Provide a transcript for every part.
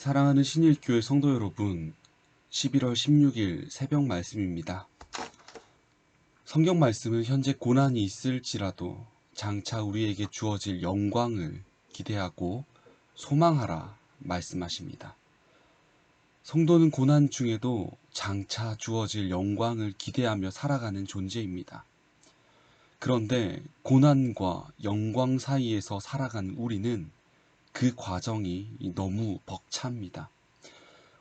사랑하는 신일교회 성도 여러분, 11월 16일 새벽 말씀입니다. 성경 말씀은 현재 고난이 있을지라도 장차 우리에게 주어질 영광을 기대하고 소망하라 말씀하십니다. 성도는 고난 중에도 장차 주어질 영광을 기대하며 살아가는 존재입니다. 그런데 고난과 영광 사이에서 살아가는 우리는 그 과정이 너무 벅찹니다.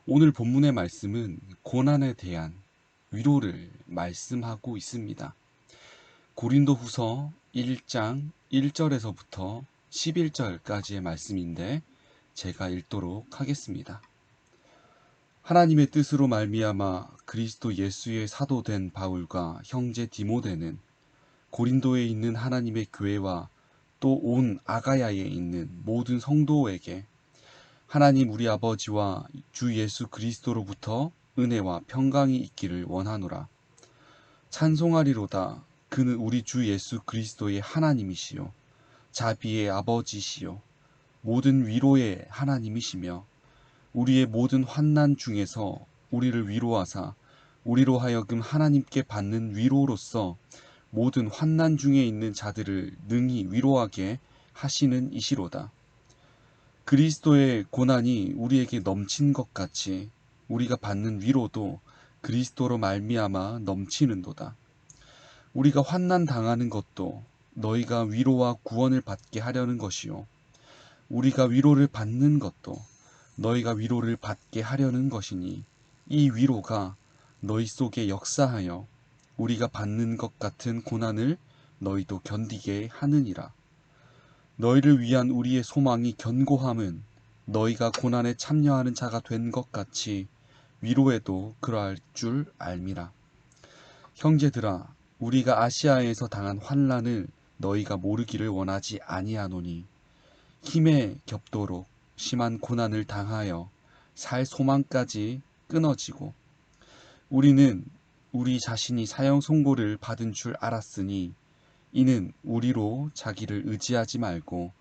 오늘 본문의 말씀은 고난에 대한 위로를 말씀하고 있습니다. 고린도후서 1장 1절에서부터 11절까지의 말씀인데 제가 읽도록 하겠습니다. 하나님의 뜻으로 말미암아 그리스도 예수의 사도된 바울과 형제 디모데는 고린도에 있는 하나님의 교회와 또 온 아가야에 있는 모든 성도에게 하나님 우리 아버지와 주 예수 그리스도로부터 은혜와 평강이 있기를 원하노라. 찬송하리로다. 그는 우리 주 예수 그리스도의 하나님이시요 자비의 아버지시요 모든 위로의 하나님이시며 우리의 모든 환난 중에서 우리를 위로하사 우리로 하여금 하나님께 받는 위로로서 모든 환난 중에 있는 자들을 능히 위로하게 하시는 이시로다. 그리스도의 고난이 우리에게 넘친 것 같이 우리가 받는 위로도 그리스도로 말미암아 넘치는도다. 우리가 환난 당하는 것도 너희가 위로와 구원을 받게 하려는 것이요 우리가 위로를 받는 것도 너희가 위로를 받게 하려는 것이니 이 위로가 너희 속에 역사하여 우리가 받는 것 같은 고난을 너희도 견디게 하느니라. 너희를 위한 우리의 소망이 견고함은 너희가 고난에 참여하는 자가 된 것 같이 위로에도 그러할 줄 알미라. 형제들아, 우리가 아시아에서 당한 환난을 너희가 모르기를 원하지 아니하노니 힘에 겹도록 심한 고난을 당하여 살 소망까지 끊어지고 우리는 우리 자신이 사형 선고를 받은 줄 알았으니 이는 우리로 자기를 의지하지 말고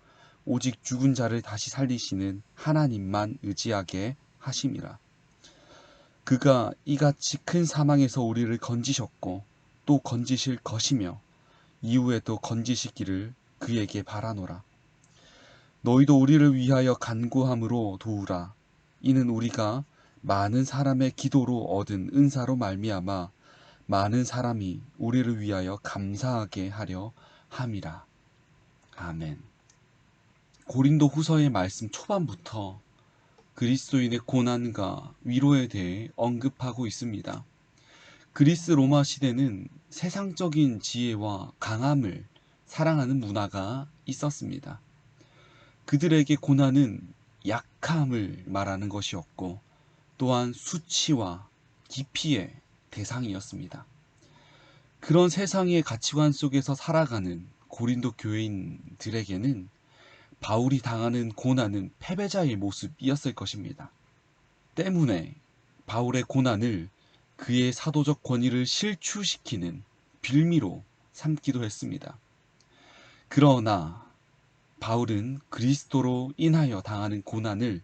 오직 죽은 자를 다시 살리시는 하나님만 의지하게 하심이라. 그가 이같이 큰 사망에서 우리를 건지셨고 또 건지실 것이며 이후에도 건지시기를 그에게 바라노라. 너희도 우리를 위하여 간구함으로 도우라. 이는 우리가 많은 사람의 기도로 얻은 은사로 말미암아 많은 사람이 우리를 위하여 감사하게 하려 함이라. 아멘. 고린도 후서의 말씀 초반부터 그리스도인의 고난과 위로에 대해 언급하고 있습니다. 그리스 로마 시대는 세상적인 지혜와 강함을 사랑하는 문화가 있었습니다. 그들에게 고난은 약함을 말하는 것이었고 또한 수치와 기피의 대상이었습니다. 그런 세상의 가치관 속에서 살아가는 고린도 교회인들에게는 바울이 당하는 고난은 패배자의 모습이었을 것입니다. 때문에 바울의 고난을 그의 사도적 권위를 실추시키는 빌미로 삼기도 했습니다. 그러나 바울은 그리스도로 인하여 당하는 고난을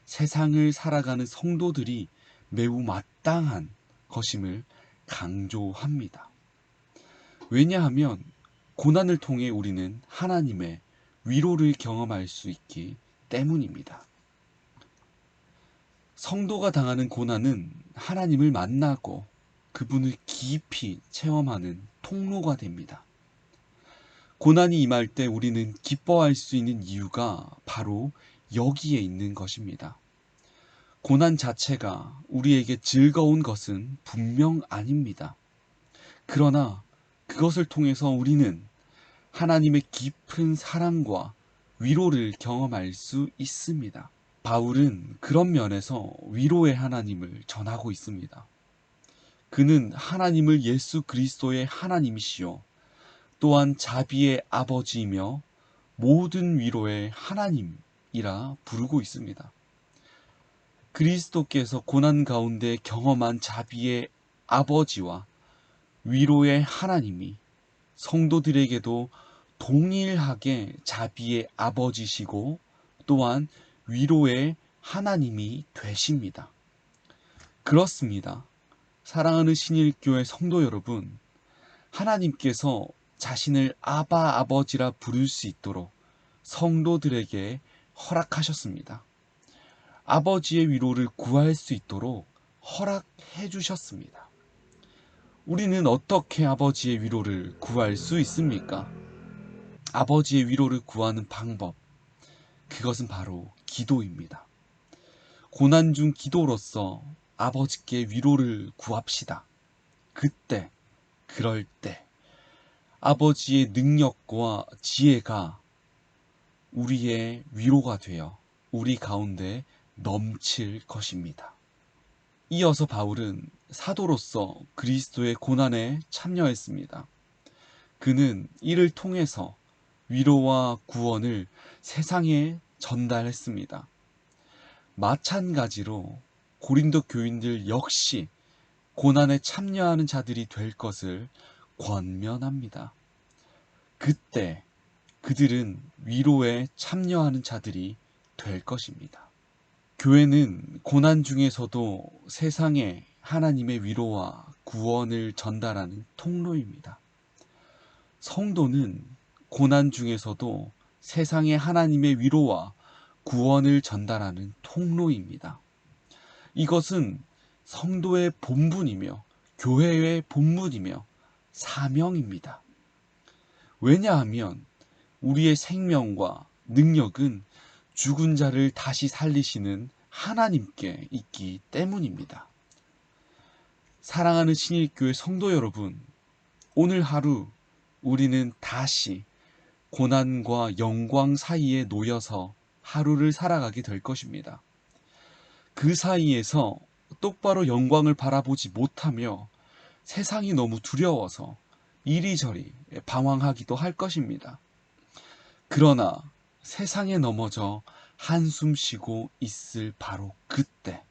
세상을 살아가는 성도들이 매우 마땅한 것임을 강조합니다. 왜냐하면 고난을 통해 우리는 하나님의 위로를 경험할 수 있기 때문입니다. 성도가 당하는 고난은 하나님을 만나고 그분을 깊이 체험하는 통로가 됩니다. 고난이 임할 때 우리는 기뻐할 수 있는 이유가 바로 여기에 있는 것입니다. 고난 자체가 우리에게 즐거운 것은 분명 아닙니다. 그러나 그것을 통해서 우리는 하나님의 깊은 사랑과 위로를 경험할 수 있습니다. 바울은 그런 면에서 위로의 하나님을 전하고 있습니다. 그는 하나님을 예수 그리스도의 하나님이시요 또한 자비의 아버지이며 모든 위로의 하나님이라 부르고 있습니다. 그리스도께서 고난 가운데 경험한 자비의 아버지와 위로의 하나님이 성도들에게도 동일하게 자비의 아버지시고 또한 위로의 하나님이 되십니다. 그렇습니다. 사랑하는 신일교회 성도 여러분, 하나님께서 자신을 아바 아버지라 부를 수 있도록 성도들에게 허락하셨습니다. 아버지의 위로를 구할 수 있도록 허락해 주셨습니다. 우리는 어떻게 아버지의 위로를 구할 수 있습니까? 아버지의 위로를 구하는 방법, 그것은 바로 기도입니다. 고난 중 기도로서 아버지께 위로를 구합시다. 그때, 그럴 때 아버지의 능력과 지혜가 우리의 위로가 되어 우리 가운데 넘칠 것입니다. 이어서 바울은 사도로서 그리스도의 고난에 참여했습니다. 그는 이를 통해서 위로와 구원을 세상에 전달했습니다. 마찬가지로 고린도 교인들 역시 고난에 참여하는 자들이 될 것을 권면합니다. 그때 그들은 위로에 참여하는 자들이 될 것입니다. 교회는 고난 중에서도 세상에 하나님의 위로와 구원을 전달하는 통로입니다. 성도는 고난 중에서도 세상에 하나님의 위로와 구원을 전달하는 통로입니다. 이것은 성도의 본분이며 교회의 본분이며 사명입니다. 왜냐하면 우리의 생명과 능력은 죽은 자를 다시 살리시는 하나님께 있기 때문입니다. 사랑하는 신일교회 성도 여러분, 오늘 하루 우리는 다시 고난과 영광 사이에 놓여서 하루를 살아가게 될 것입니다. 그 사이에서 똑바로 영광을 바라보지 못하며 세상이 너무 두려워서 이리저리 방황하기도 할 것입니다. 그러나 세상에 넘어져 한숨 쉬고 있을 바로 그때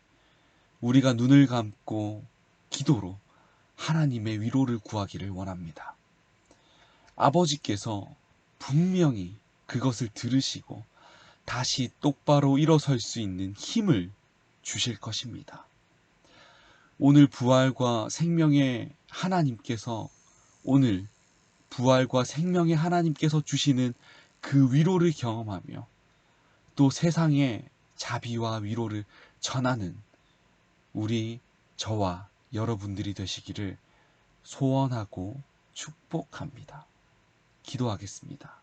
우리가 눈을 감고 기도로 하나님의 위로를 구하기를 원합니다. 아버지께서 분명히 그것을 들으시고 다시 똑바로 일어설 수 있는 힘을 주실 것입니다. 오늘 부활과 생명의 하나님께서 오늘 부활과 생명의 하나님께서 주시는 그 위로를 경험하며 또 세상에 자비와 위로를 전하는 우리 저와 여러분들이 되시기를 소원하고 축복합니다. 기도하겠습니다.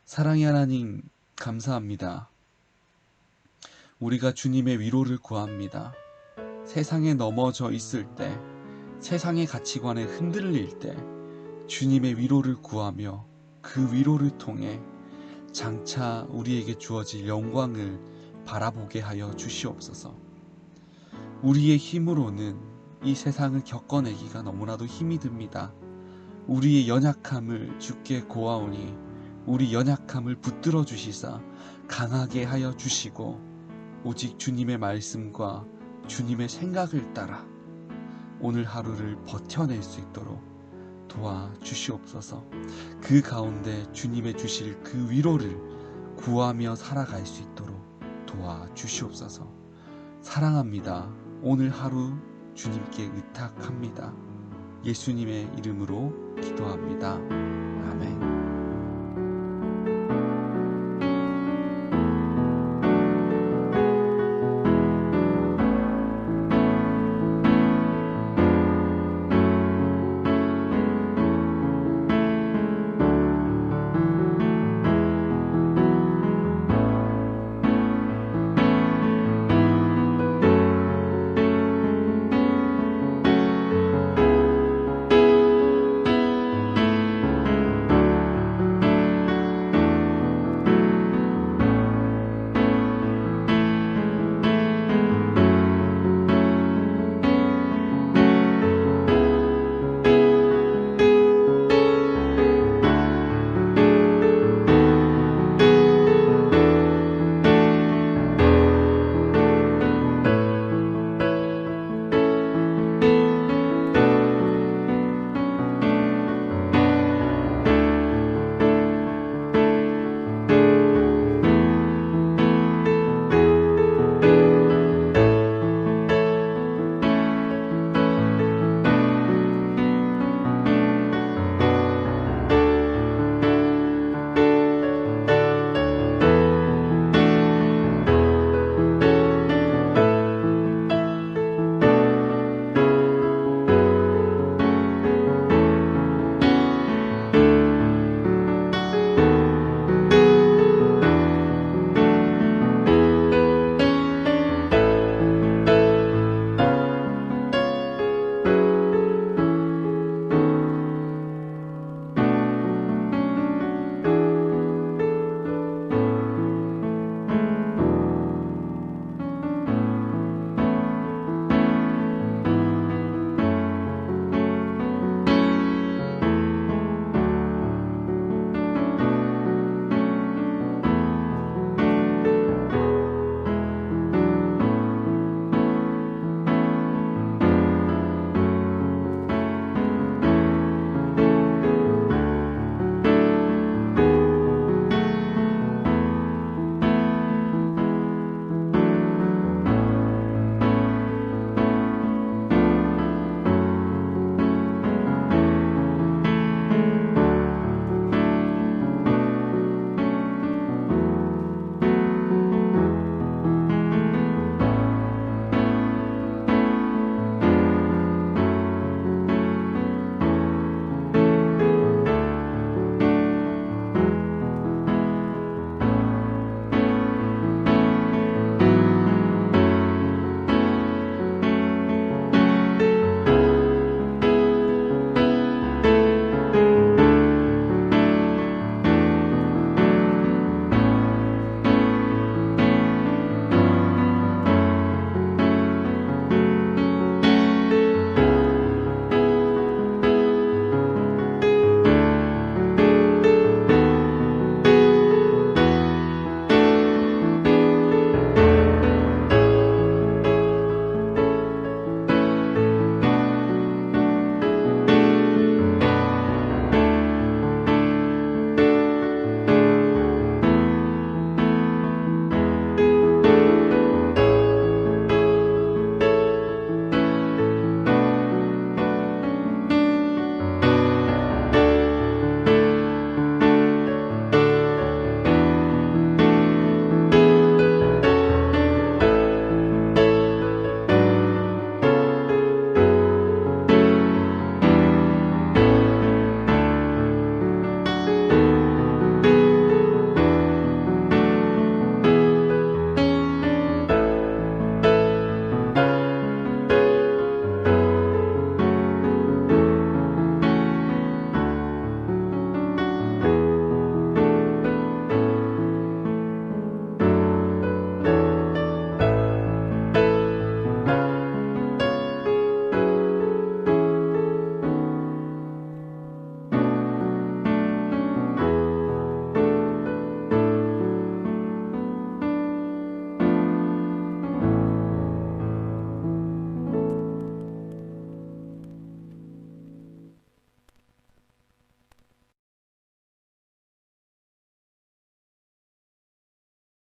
사랑의 하나님, 감사합니다. 우리가 주님의 위로를 구합니다. 세상에 넘어져 있을 때, 세상의 가치관에 흔들릴 때 주님의 위로를 구하며 그 위로를 통해 장차 우리에게 주어질 영광을 바라보게 하여 주시옵소서. 우리의 힘으로는 이 세상을 겪어내기가 너무나도 힘이 듭니다. 우리의 연약함을 주께 고하오니 우리 연약함을 붙들어 주시사 강하게 하여 주시고 오직 주님의 말씀과 주님의 생각을 따라 오늘 하루를 버텨낼 수 있도록 도와주시옵소서. 그 가운데 주님의 주실 그 위로를 구하며 살아갈 수 있도록 도와주시옵소서. 사랑합니다. 오늘 하루 주님께 의탁합니다. 예수님의 이름으로 기도합니다.